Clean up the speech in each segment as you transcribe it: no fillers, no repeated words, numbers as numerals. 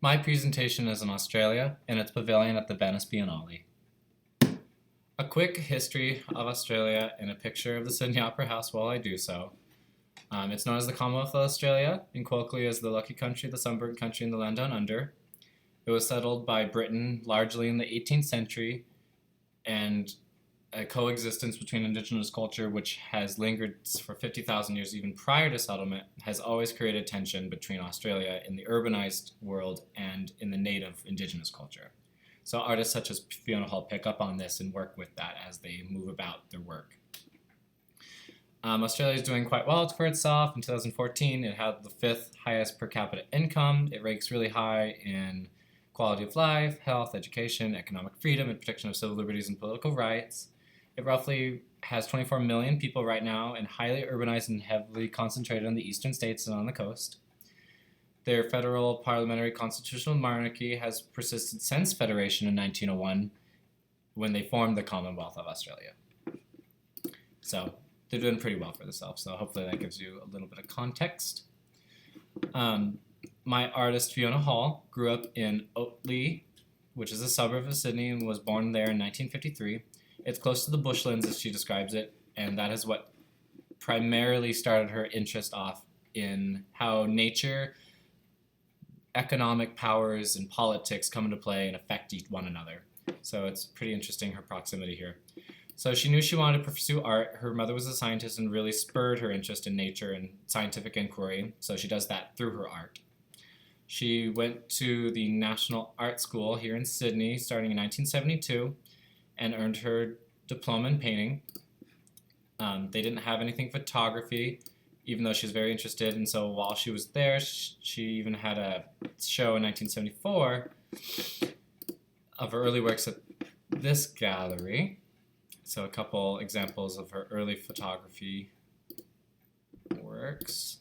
My presentation is in Australia, and it's Pavilion at the Venice Biennale. A quick history of Australia and a picture of the Sydney Opera House while I do so. It's known as the Commonwealth of Australia, and colloquially as the Lucky Country, the Sunburnt Country, and the Land Down Under. It was settled by Britain largely in the 18th century, and a coexistence between indigenous culture, which has lingered for 50,000 years even prior to settlement, has always created tension between Australia in the urbanized world and in the native indigenous culture. So artists such as Fiona Hall pick up on this and work with that as they move about their work. Australia is doing quite well for itself. In 2014, it had the 5th highest per capita income. It ranks really high in quality of life, health, education, economic freedom, and protection of civil liberties and political rights. It roughly has 24 million people right now and highly urbanized and heavily concentrated in the eastern states and on the coast. Their federal parliamentary constitutional monarchy has persisted since Federation in 1901 when they formed the Commonwealth of Australia. So they're doing pretty well for themselves, so hopefully that gives you a little bit of context. My artist, Fiona Hall, grew up in Otley, which is a suburb of Sydney, and was born there in 1953. It's close to the bushlands, as she describes it, and that is what primarily started her interest off in how nature, economic powers, and politics come into play and affect one another. So it's pretty interesting, her proximity here. So she knew she wanted to pursue art. Her mother was a scientist and really spurred her interest in nature and scientific inquiry, so she does that through her art. She went to the National Art School here in Sydney starting in 1972 and earned her diploma in painting. They didn't have anything photography, even though she was very interested, and so while she was there, she even had a show in 1974 of her early works at this gallery. So a couple examples of her early photography works.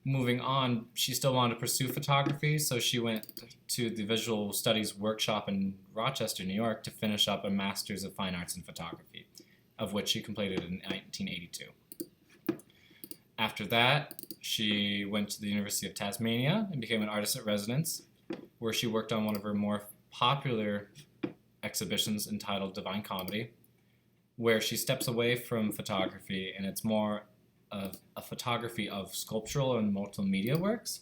Moving on, she still wanted to pursue photography, so she went to the Visual Studies workshop in Rochester, New York, to finish up a Master's of Fine Arts in Photography, of which she completed in 1982. After that, she went to the University of Tasmania and became an artist in residence, where she worked on one of her more popular exhibitions entitled Divine Comedy, where she steps away from photography and it's more of a photography of sculptural and multimedia works.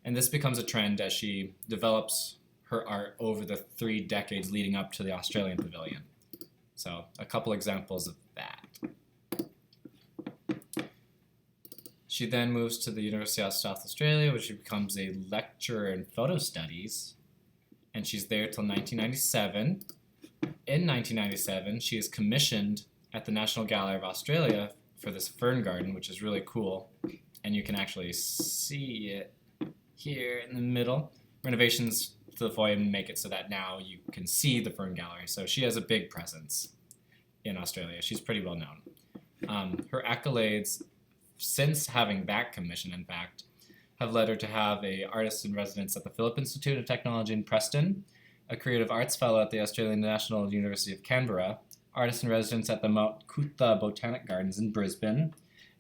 And this becomes a trend as she develops her art over the 3 decades leading up to the Australian Pavilion. So a couple examples of that. She then moves to the University of South Australia, where she becomes a lecturer in photo studies, and she's there till 1997. In 1997, she is commissioned at the National Gallery of Australia for this fern garden, which is really cool, and you can actually see it here in the middle. Renovations to the foyer make it so that now you can see the fern gallery, so she has a big presence in Australia. She's pretty well known. Her accolades since having that commission, in fact, have led her to have a artist in residence at the Phillip Institute of Technology in Preston, a creative arts fellow at the Australian National University of Canberra, artist in residence at the Mount Coot-tha Botanic Gardens in Brisbane,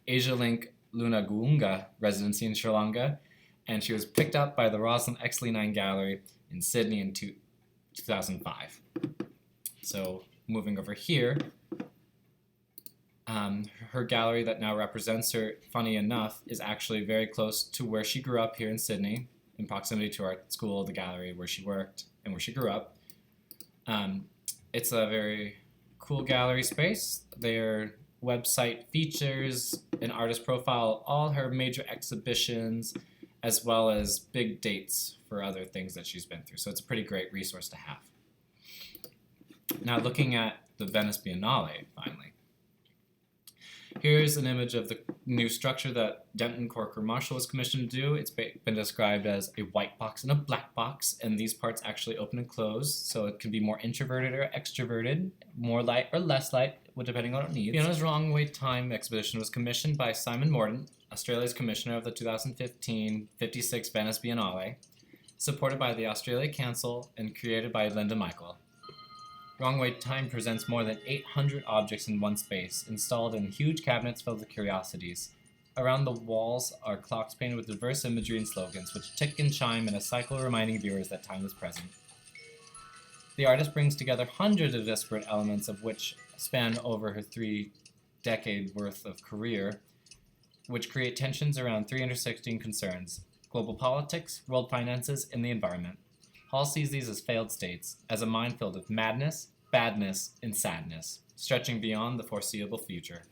Asia Link Lunagoonga residency in Sri Lanka, and she was picked up by the Rosalind Exley 9 Gallery in Sydney in 2005. So moving over here, her gallery that now represents her, funny enough, is actually very close to where she grew up here in Sydney, in proximity to our school, the gallery where she worked and where she grew up. It's a very cool gallery space. Their website features an artist profile, all her major exhibitions, as well as big dates for other things that she's been through. So it's a pretty great resource to have. Now looking at the Venice Biennale, finally. Here's an image of the new structure that Denton Corker Marshall was commissioned to do. It's been described as a white box and a black box, and these parts actually open and close, so it can be more introverted or extroverted, more light or less light, depending on what it needs. Fiona's Wrong Way Time exhibition was commissioned by Simon Mordaunt, Australia's commissioner of the 2015 56 Venice Biennale, supported by the Australia Council and created by Linda Michael. Wrong Way Time presents more than 800 objects in one space, installed in huge cabinets filled with curiosities. Around the walls are clocks painted with diverse imagery and slogans, which tick and chime in a cycle reminding viewers that time is present. The artist brings together hundreds of disparate elements of which span over her 3-decade worth of career, which create tensions around three intersecting concerns: global politics, world finances, and the environment. Hall sees these as failed states, as a minefield of madness, badness, and sadness, stretching beyond the foreseeable future.